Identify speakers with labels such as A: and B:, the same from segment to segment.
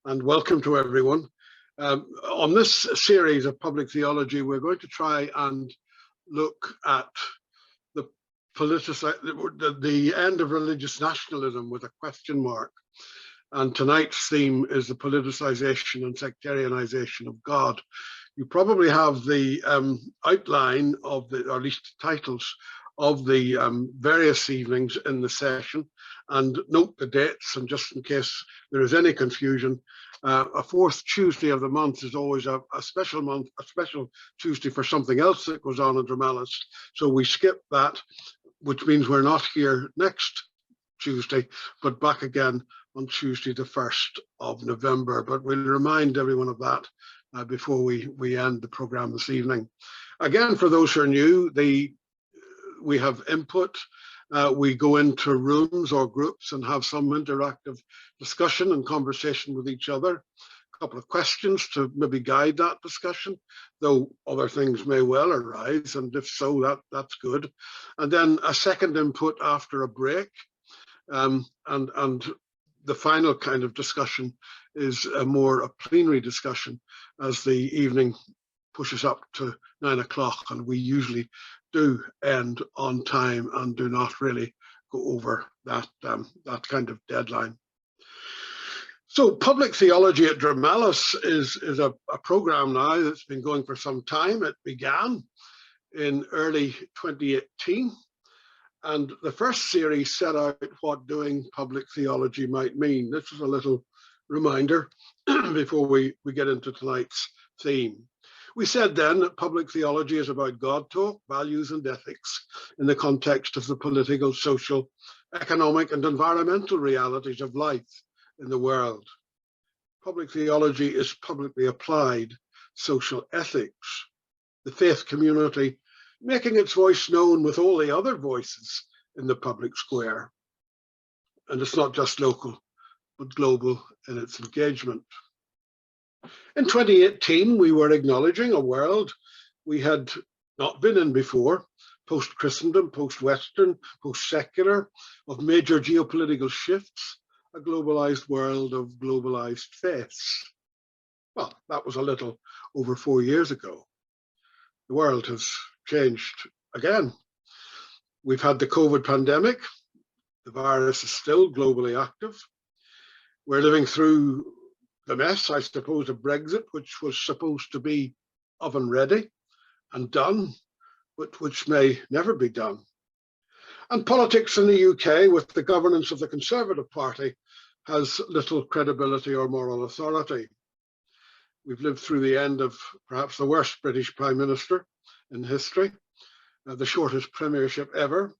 A: and welcome to everyone. On this series of public theology, we're going to try and look at the end of religious nationalism with a question mark. And tonight's theme is the politicization and sectarianization of God. You probably have the outline of or at least the titles of the various evenings in the session, and note the dates. And just in case there is any confusion, a fourth Tuesday of the month is always a special month, a special Tuesday for something else that goes on in Drumalis. So we skip that, which means we're not here next Tuesday, but back again on Tuesday, the 1st of November. But we'll remind everyone of that before we end the program this evening. Again, for those who are new, we have input. We go into rooms or groups and have some interactive discussion and conversation with each other. A couple of questions to maybe guide that discussion, though other things may well arise, and if so, that's good. And then a second input after a break. And the final kind of discussion is a plenary discussion as the evening pushes up to 9 o'clock, and we usually do end on time and do not really go over that kind of deadline. So public theology at Drumalis is a program now that's been going for some time. It began in early 2018, and the first series set out what doing public theology might mean. This is a little reminder before we get into tonight's theme. We said then that public theology is about God talk, values and ethics in the context of the political, social, economic and environmental realities of life in the world. Public theology is publicly applied social ethics, the faith community making its voice known with all the other voices in the public square. And it's not just local, but global in its engagement. In 2018, we were acknowledging a world we had not been in before, post-Christendom, post-Western, post-secular, of major geopolitical shifts, a globalized world of globalized faiths. Well, that was a little over 4 years ago. The world has changed again. We've had the COVID pandemic. The virus is still globally active. We're living through the mess, I suppose, of Brexit, which was supposed to be oven ready and done, but which may never be done. And politics in the UK, with the governance of the Conservative Party, has little credibility or moral authority. We've lived through the end of perhaps the worst British Prime Minister in history, the shortest premiership ever,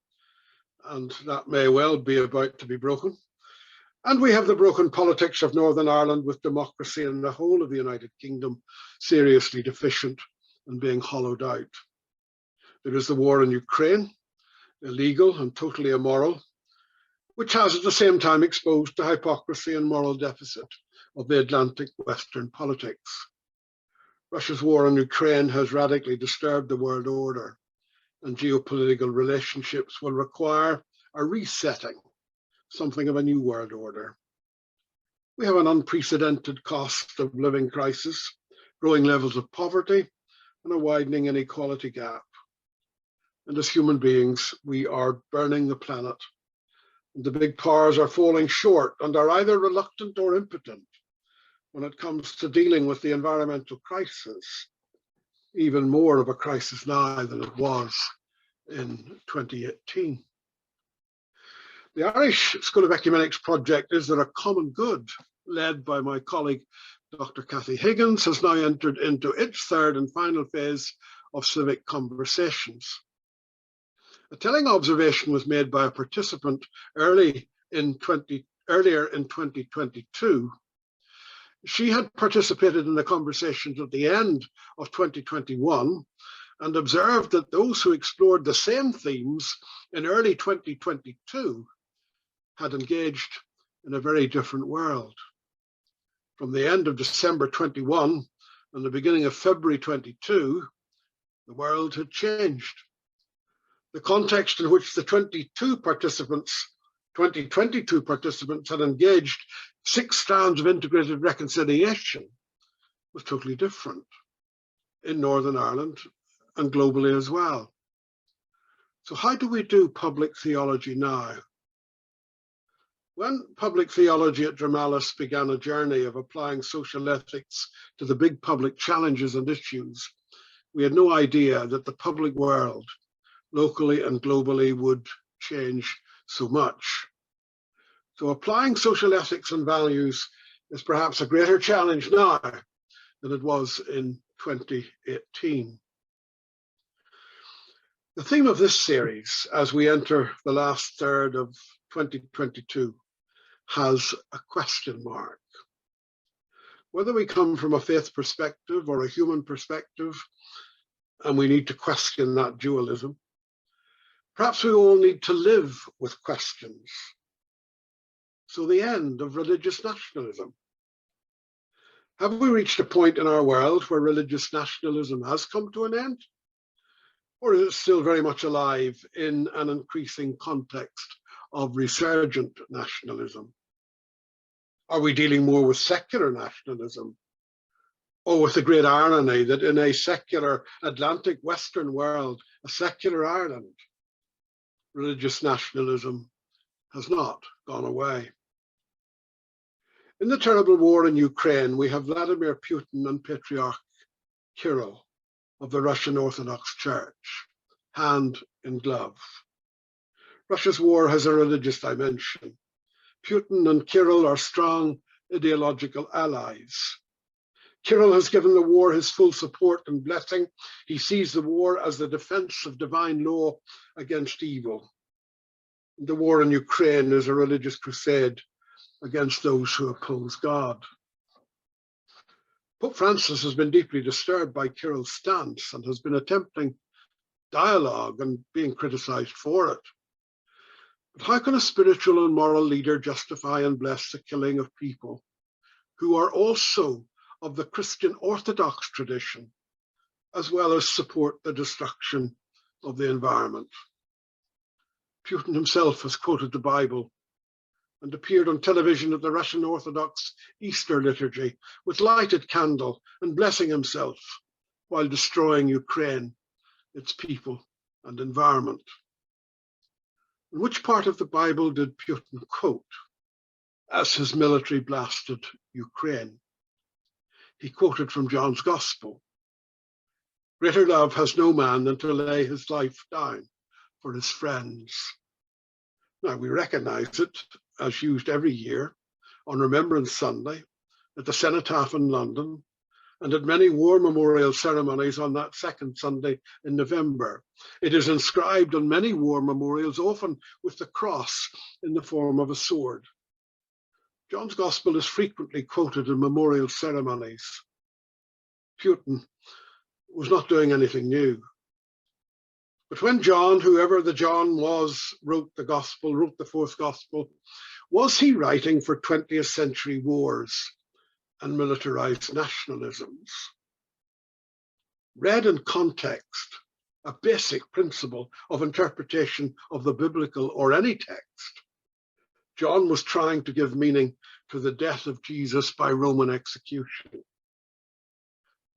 A: and that may well be about to be broken. And we have the broken politics of Northern Ireland, with democracy in the whole of the United Kingdom seriously deficient and being hollowed out. There is the war in Ukraine, illegal and totally immoral, which has at the same time exposed the hypocrisy and moral deficit of the Atlantic Western politics. Russia's war in Ukraine has radically disturbed the world order, and geopolitical relationships will require a resetting, something of a new world order. We have an unprecedented cost of living crisis, growing levels of poverty, and a widening inequality gap. And as human beings, we are burning the planet. And the big powers are falling short and are either reluctant or impotent when it comes to dealing with the environmental crisis, even more of a crisis now than it was in 2018. The Irish School of Ecumenics project Is There a Common Good, led by my colleague, Dr. Cathy Higgins, has now entered into its third and final phase of civic conversations. A telling observation was made by a participant earlier in 2022. She had participated in the conversations at the end of 2021 and observed that those who explored the same themes in early 2022 had engaged in a very different world. From the end of December 21 and the beginning of February 22, the world had changed. The context in which the 22 participants 2022 participants had engaged 6 strands of integrated reconciliation was totally different in Northern Ireland and globally as well. So how do we do public theology now? When public theology at Drumalis began a journey of applying social ethics to the big public challenges and issues, we had no idea that the public world, locally and globally, would change so much. So applying social ethics and values is perhaps a greater challenge now than it was in 2018. The theme of this series, as we enter the last third of 2022, has a question mark. Whether we come from a faith perspective or a human perspective, and we need to question that dualism, perhaps we all need to live with questions. So the end of religious nationalism. Have we reached a point in our world where religious nationalism has come to an end? Or is it still very much alive in an increasing context of resurgent nationalism? Are we dealing more with secular nationalism? Or with the great irony that in a secular Atlantic Western world, a secular Ireland, religious nationalism has not gone away? In the terrible war in Ukraine, we have Vladimir Putin and Patriarch Kirill of the Russian Orthodox Church, hand in glove. Russia's war has a religious dimension. Putin and Kirill are strong ideological allies. Kirill has given the war his full support and blessing. He sees the war as the defense of divine law against evil. The war in Ukraine is a religious crusade against those who oppose God. Pope Francis has been deeply disturbed by Kirill's stance and has been attempting dialogue and being criticized for it. But how can a spiritual and moral leader justify and bless the killing of people who are also of the Christian Orthodox tradition, as well as support the destruction of the environment? Putin himself has quoted the Bible and appeared on television at the Russian Orthodox Easter liturgy with lighted candle and blessing himself while destroying Ukraine, its people and environment. And which part of the Bible did Putin quote as his military blasted Ukraine? He quoted from John's Gospel. Greater love has no man than to lay his life down for his friends. Now we recognize it as used every year on Remembrance Sunday, at the Cenotaph in London, and at many war memorial ceremonies on that second Sunday in November. It is inscribed on many war memorials, often with the cross in the form of a sword. John's Gospel is frequently quoted in memorial ceremonies. Putin was not doing anything new. But when John, whoever the John was, wrote the Gospel, wrote the fourth Gospel, was he writing for 20th century wars and militarized nationalisms? Read in context, a basic principle of interpretation of the biblical or any text, John was trying to give meaning to the death of Jesus by Roman execution.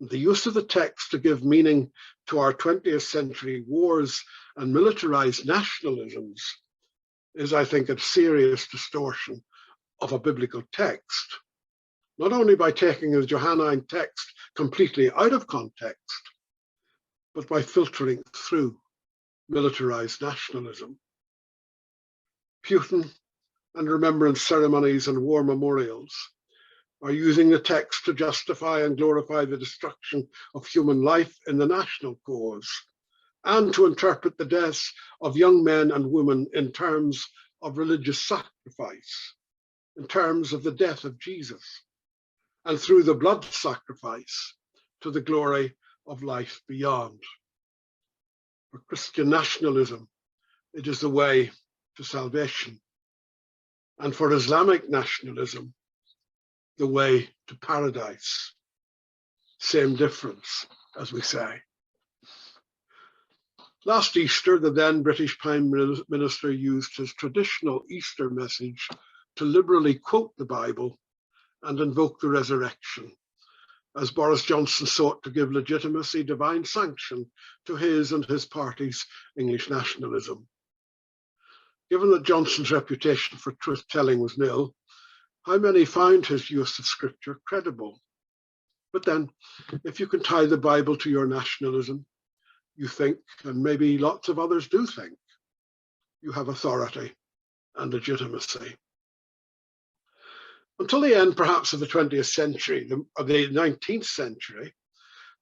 A: The use of the text to give meaning to our 20th century wars and militarized nationalisms is, I think, a serious distortion of a biblical text, not only by taking the Johannine text completely out of context, but by filtering through militarized nationalism. Putin and remembrance ceremonies and war memorials are using the text to justify and glorify the destruction of human life in the national cause, and to interpret the deaths of young men and women in terms of religious sacrifice, in terms of the death of Jesus, and through the blood sacrifice to the glory of life beyond. For Christian nationalism, it is the way to salvation. And for Islamic nationalism, the way to paradise. Same difference, as we say. Last Easter, the then British Prime Minister used his traditional Easter message to liberally quote the Bible and invoke the resurrection, as Boris Johnston sought to give legitimacy, divine sanction to his and his party's English nationalism. Given that Johnston's reputation for truth-telling was nil, how many found his use of scripture credible? But then, if you can tie the Bible to your nationalism, you think, and maybe lots of others do think, you have authority and legitimacy. Until the end, perhaps, of the 20th century, of the 19th century,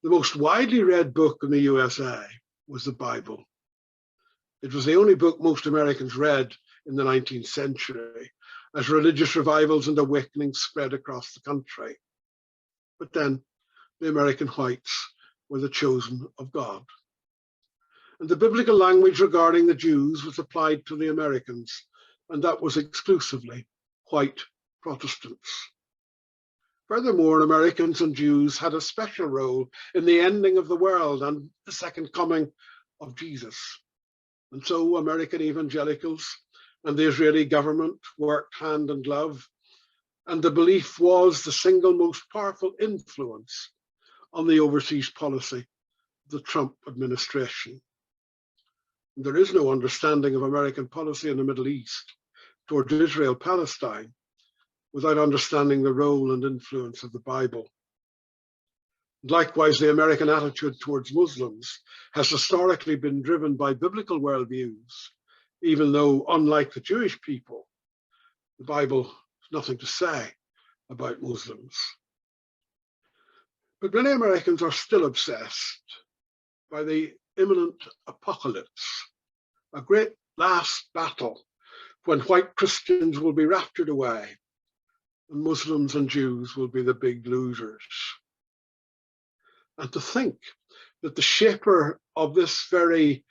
A: the most widely read book in the USA was the Bible. It was the only book most Americans read in the 19th century, as religious revivals and awakenings spread across the country. But then, the American whites were the chosen of God. And the biblical language regarding the Jews was applied to the Americans, and that was exclusively white Protestants. Furthermore, Americans and Jews had a special role in the ending of the world and the second coming of Jesus. And so American evangelicals and the Israeli government worked hand in glove, and the belief was the single most powerful influence on the overseas policy of the Trump administration. And there is no understanding of American policy in the Middle East toward Israel-Palestine without understanding the role and influence of the Bible. Likewise, the American attitude towards Muslims has historically been driven by biblical worldviews, even though, unlike the Jewish people, the Bible has nothing to say about Muslims. But many Americans are still obsessed by the imminent apocalypse, a great last battle when white Christians will be raptured away and Muslims and Jews will be the big losers. And to think that the shaper of this very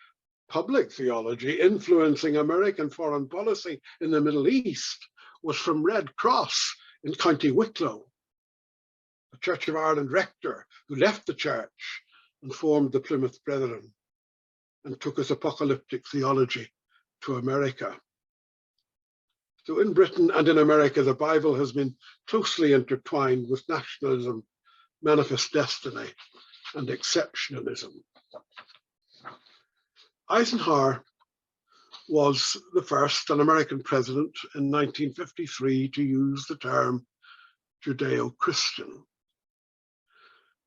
A: public theology influencing American foreign policy in the Middle East was from Red Cross in County Wicklow, a Church of Ireland rector who left the church and formed the Plymouth Brethren and took his apocalyptic theology to America. So in Britain and in America, the Bible has been closely intertwined with nationalism, manifest destiny, and exceptionalism. Eisenhower was the first, an American president in 1953 to use the term Judeo-Christian.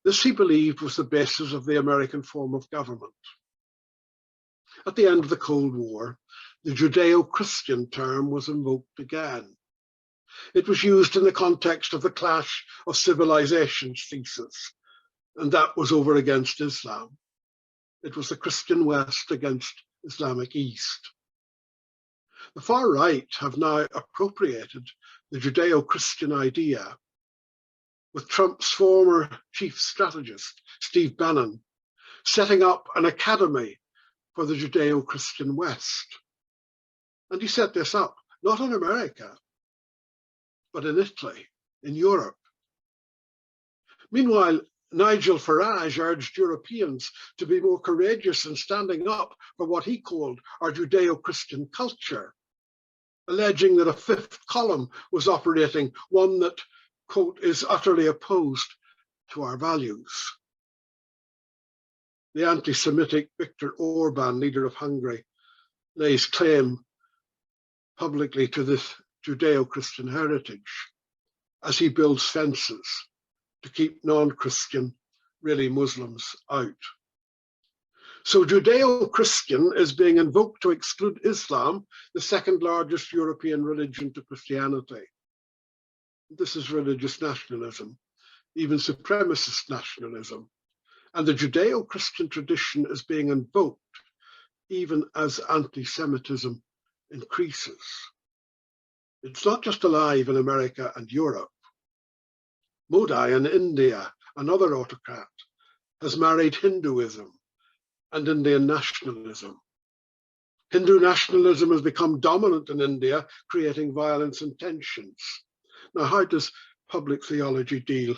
A: This, he believed, was the basis of the American form of government. At the end of the Cold War, the Judeo-Christian term was invoked again. It was used in the context of the clash of civilizations thesis, and that was over against Islam. It was the Christian West against Islamic East. The far right have now appropriated the Judeo-Christian idea, with Trump's former chief strategist, Steve Bannon, setting up an academy for the Judeo-Christian West. And he set this up, not in America, but in Italy, in Europe. Meanwhile, Nigel Farage urged Europeans to be more courageous in standing up for what he called our Judeo-Christian culture, alleging that a fifth column was operating, one that, quote, is utterly opposed to our values. The anti-Semitic Viktor Orban, leader of Hungary, lays claim publicly to this Judeo-Christian heritage as he builds fences to keep non-Christian, really Muslims, out. So Judeo-Christian is being invoked to exclude Islam, the second largest European religion to Christianity. This is religious nationalism, even supremacist nationalism. And the Judeo-Christian tradition is being invoked even as anti-Semitism increases. It's not just alive in America and Europe. Modi in India, another autocrat, has married Hinduism and Indian nationalism. Hindu nationalism has become dominant in India, creating violence and tensions. Now, how does public theology deal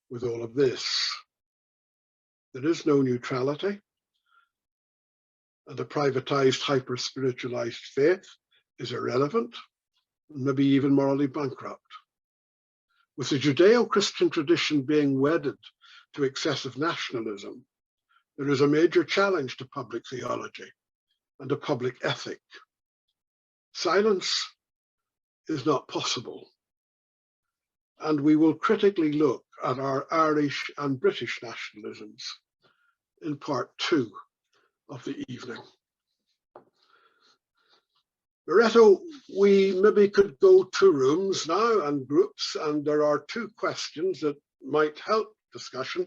A: with all of this? There is no neutrality. and a privatized, hyper-spiritualized faith is irrelevant, and maybe even morally bankrupt. With the Judeo-Christian tradition being wedded to excessive nationalism, there is a major challenge to public theology and a public ethic. Silence is not possible, and we will critically look at our Irish and British nationalisms in part 2 of the evening. Loretto, we maybe could go to rooms now and groups, and there are 2 questions that might help discussion.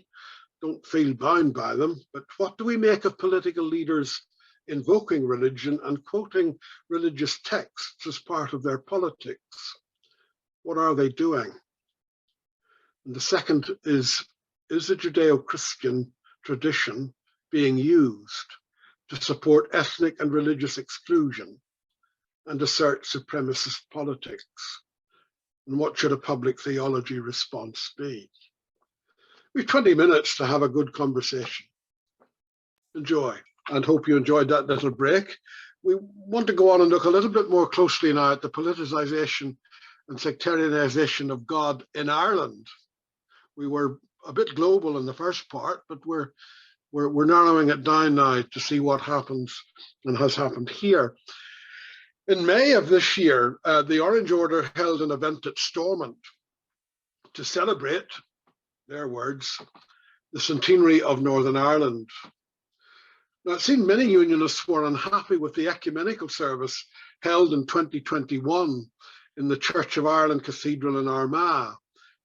A: Don't feel bound by them, but what do we make of political leaders invoking religion and quoting religious texts as part of their politics? What are they doing? And the second is the Judeo-Christian tradition being used to support ethnic and religious exclusion and assert supremacist politics? And what should a public theology response be? We've 20 minutes to have a good conversation. Enjoy, and hope you enjoyed that little break. We want to go on and look a little bit more closely now at the politicization and sectarianization of God in Ireland. We were a bit global in the first part, but we're narrowing it down now to see what happens and has happened here. In May of this year, the Orange Order held an event at Stormont to celebrate, their words, the centenary of Northern Ireland. Now, it seemed many unionists were unhappy with the ecumenical service held in 2021 in the Church of Ireland Cathedral in Armagh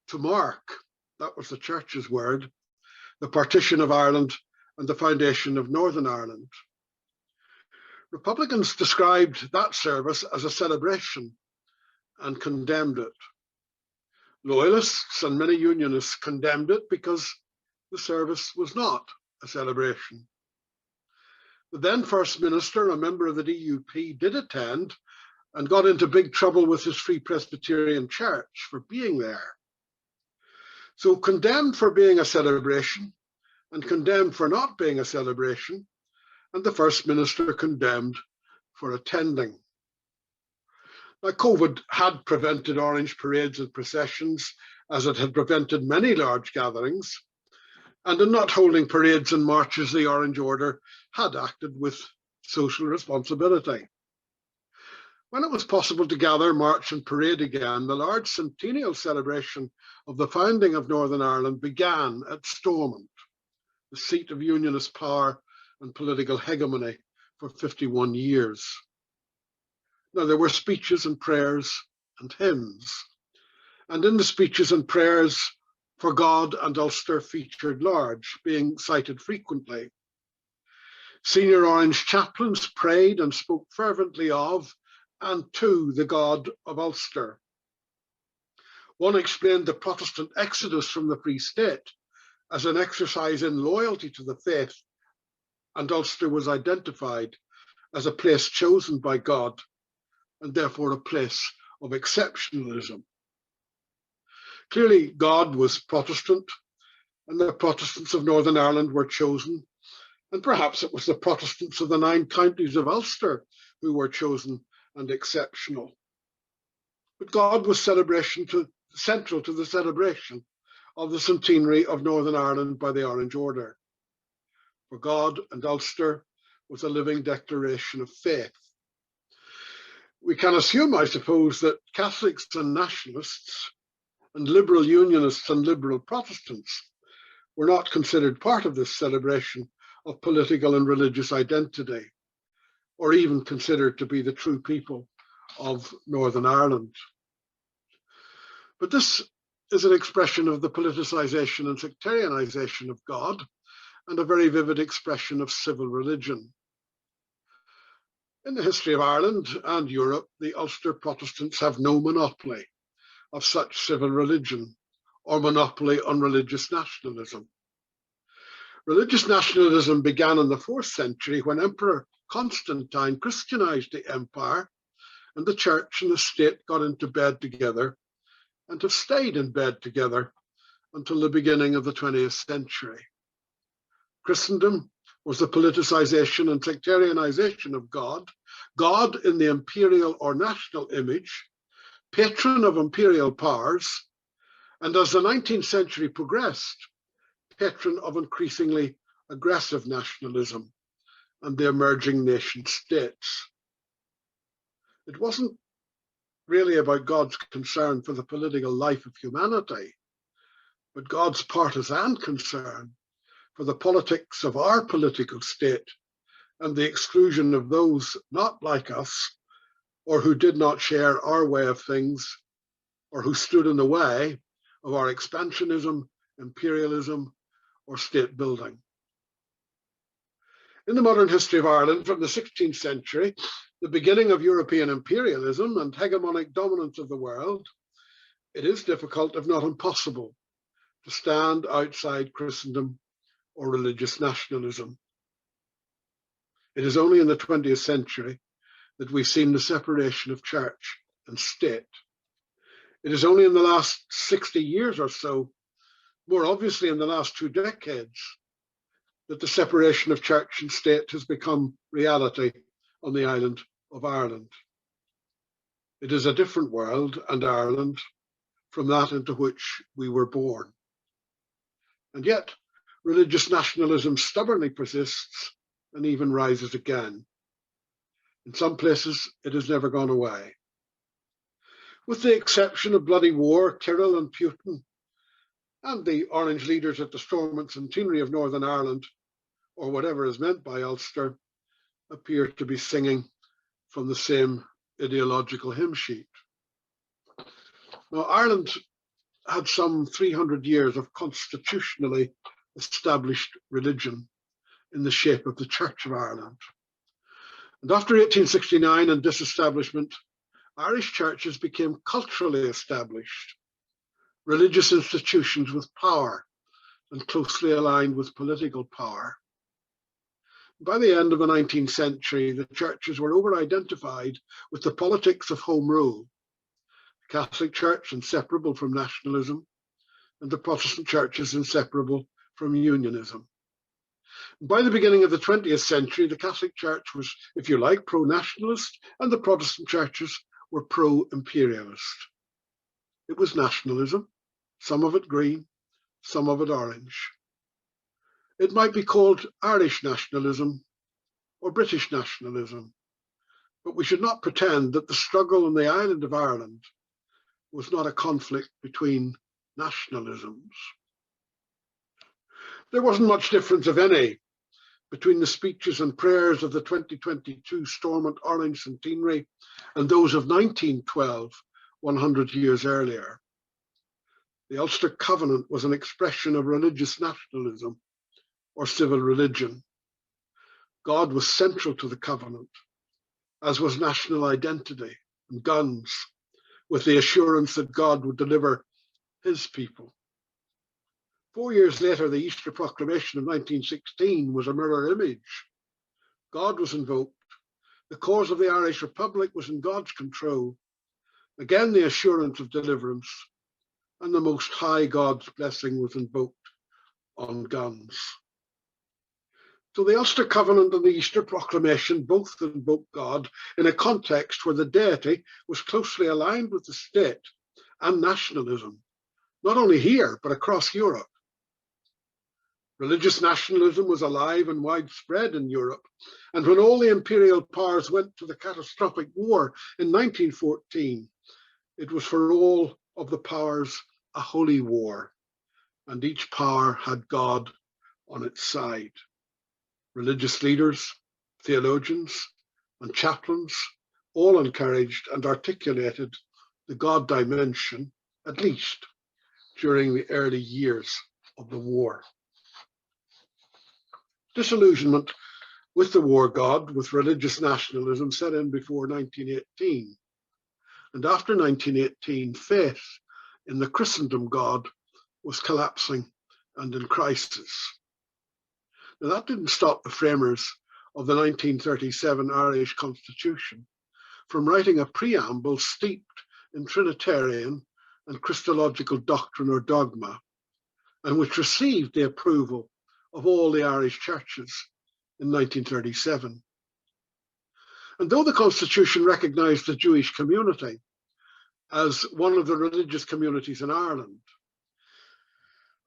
A: to mark, that was the church's word, the partition of Ireland and the foundation of Northern Ireland. Republicans described that service as a celebration and condemned it. Loyalists and many unionists condemned it because the service was not a celebration. The then First Minister, a member of the DUP, did attend and got into big trouble with his Free Presbyterian Church for being there. So condemned for being a celebration and condemned for not being a celebration, and the First Minister condemned for attending. Now, COVID had prevented orange parades and processions, as it had prevented many large gatherings, and in not holding parades and marches, the Orange Order had acted with social responsibility. When it was possible to gather, march and parade again, the large centennial celebration of the founding of Northern Ireland began at Stormont, the seat of unionist power and political hegemony for 51 years. Now, there were speeches and prayers and hymns, and in the speeches and prayers, for God and Ulster featured large, being cited frequently. Senior Orange chaplains prayed and spoke fervently of and to the God of Ulster. One explained the Protestant exodus from the Free State as an exercise in loyalty to the faith, and Ulster was identified as a place chosen by God and therefore a place of exceptionalism. Clearly, God was Protestant, and the Protestants of Northern Ireland were chosen, and perhaps it was the Protestants of the 9 counties of Ulster who were chosen and exceptional. But God was central to the celebration of the centenary of Northern Ireland by the Orange Order. For God and Ulster was a living declaration of faith. We can assume, I suppose, that Catholics and nationalists and liberal unionists and liberal Protestants were not considered part of this celebration of political and religious identity, or even considered to be the true people of Northern Ireland. But this is an expression of the politicization and sectarianization of God, and a very vivid expression of civil religion. In the history of Ireland and Europe, the Ulster Protestants have no monopoly of such civil religion or monopoly on religious nationalism. Religious nationalism began in the 4th century when Emperor Constantine Christianized the empire, and the church and the state got into bed together and have stayed in bed together until the beginning of the 20th century. Christendom was the politicization and sectarianization of God, God in the imperial or national image, patron of imperial powers, and as the 19th century progressed, patron of increasingly aggressive nationalism and the emerging nation states. It wasn't really about God's concern for the political life of humanity, but God's partisan concern for the politics of our political state and the exclusion of those not like us or who did not share our way of things or who stood in the way of our expansionism, imperialism, or state building. In the modern history of Ireland from the 16th century, the beginning of European imperialism and hegemonic dominance of the world, it is difficult, if not impossible, to stand outside Christendom or religious nationalism. It is only in the 20th century that we've seen the separation of church and state. It is only in the last 60 years or so, more obviously in the last 2 decades, that the separation of church and state has become reality on the island of Ireland. It is a different world and Ireland from that into which we were born. And yet, religious nationalism stubbornly persists and even rises again. In some places, it has never gone away. With the exception of bloody war, Tyrrell and Putin, and the Orange leaders at the Stormont Centenary of Northern Ireland, or whatever is meant by Ulster, appear to be singing from the same ideological hymn sheet. Now, Ireland had some 300 years of constitutionally established religion in the shape of the Church of Ireland. And after 1869 and disestablishment, Irish churches became culturally established, religious institutions with power and closely aligned with political power. By the end of the 19th century, the churches were over-identified with the politics of home rule, the Catholic Church inseparable from nationalism, and the Protestant churches inseparable from unionism. By the beginning of the 20th century, the Catholic Church was, if you like, pro-nationalist, and the Protestant churches were pro-imperialist. It was nationalism, some of it green, some of it orange. It might be called Irish nationalism or British nationalism, but we should not pretend that the struggle on the island of Ireland was not a conflict between nationalisms. There wasn't much difference, if any, between the speeches and prayers of the 2022 Stormont Orange Centenary and those of 1912, 100 years earlier. The Ulster Covenant was an expression of religious nationalism or civil religion. God was central to the covenant, as was national identity and guns, with the assurance that God would deliver his people. 4 years later, the Easter Proclamation of 1916 was a mirror image. God was invoked. The cause of the Irish Republic was in God's control. Again, the assurance of deliverance, and the Most High God's blessing was invoked on guns. So the Ulster Covenant and the Easter Proclamation both invoked God in a context where the deity was closely aligned with the state and nationalism, not only here, but across Europe. Religious nationalism was alive and widespread in Europe, and when all the imperial powers went to the catastrophic war in 1914, it was for all of the powers a holy war, and each power had God on its side. Religious leaders, theologians, and chaplains all encouraged and articulated the God dimension, at least during the early years of the war. Disillusionment with the war god, with religious nationalism, set in before 1918. And after 1918, faith in the Christendom God was collapsing and in crisis. Now, that didn't stop the framers of the 1937 Irish Constitution from writing a preamble steeped in Trinitarian and Christological doctrine or dogma, and which received the approval of all the Irish churches in 1937. And though the Constitution recognised the Jewish community as one of the religious communities in Ireland,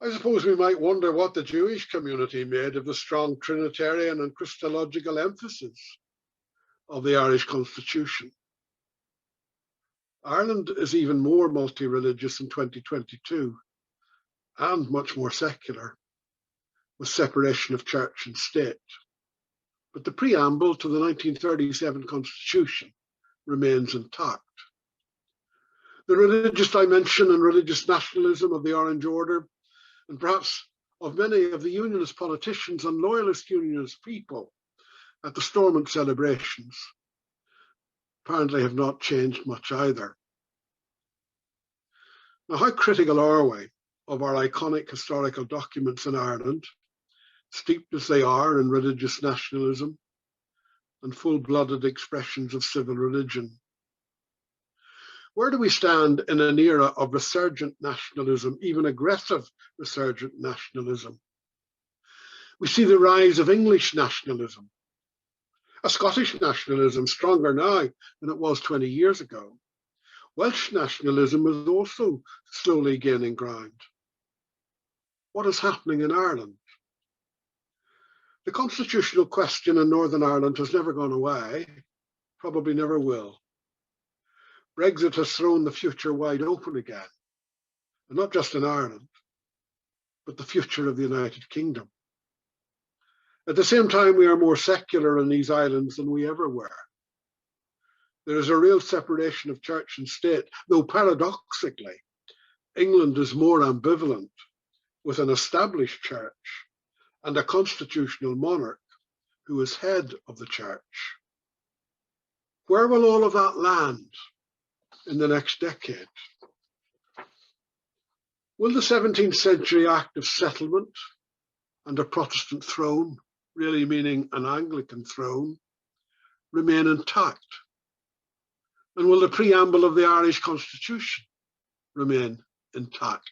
A: I suppose we might wonder what the Jewish community made of the strong Trinitarian and Christological emphasis of the Irish Constitution. Ireland is even more multi-religious in 2022 and much more secular, with separation of church and state. But the preamble to the 1937 Constitution remains intact. The religious dimension and religious nationalism of the Orange Order, and perhaps of many of the Unionist politicians and loyalist Unionist people at the Stormont celebrations, apparently have not changed much either. Now, how critical are we of our iconic historical documents in Ireland, steeped as they are in religious nationalism and full-blooded expressions of civil religion? Where do we stand in an era of resurgent nationalism, even aggressive resurgent nationalism? We see the rise of English nationalism, a Scottish nationalism stronger now than it was 20 years ago. Welsh nationalism is also slowly gaining ground. What is happening in Ireland? The constitutional question in Northern Ireland has never gone away, probably never will. Brexit has thrown the future wide open again, and not just in Ireland, but the future of the United Kingdom. At the same time, we are more secular in these islands than we ever were. There is a real separation of church and state, though paradoxically, England is more ambivalent with an established church and a constitutional monarch who is head of the church. Where will all of that land in the next decade? Will the 17th century Act of Settlement and a Protestant throne, really meaning an Anglican throne, remain intact? And will the preamble of the Irish Constitution remain intact?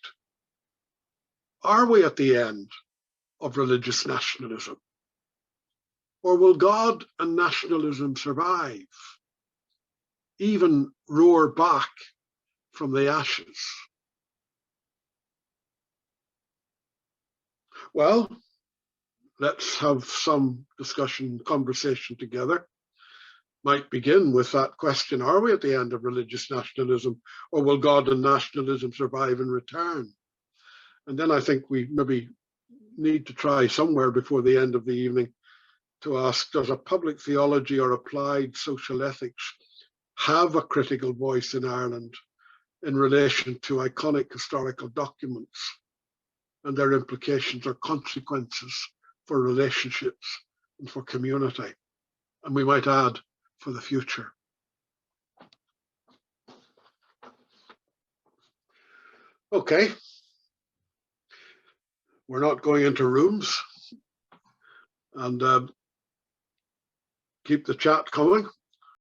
A: Are we at the end of religious nationalism? Or will God and nationalism survive, even roar back from the ashes? Well, let's have some discussion, conversation together. Might begin with that question: are we at the end of religious nationalism, or will God and nationalism survive and return? And then I think we maybe need to try somewhere before the end of the evening to ask, does a public theology or applied social ethics have a critical voice in Ireland in relation to iconic historical documents and their implications or consequences for relationships and for community? And we might add, for the future. Okay. We're not going into rooms, and keep the chat coming.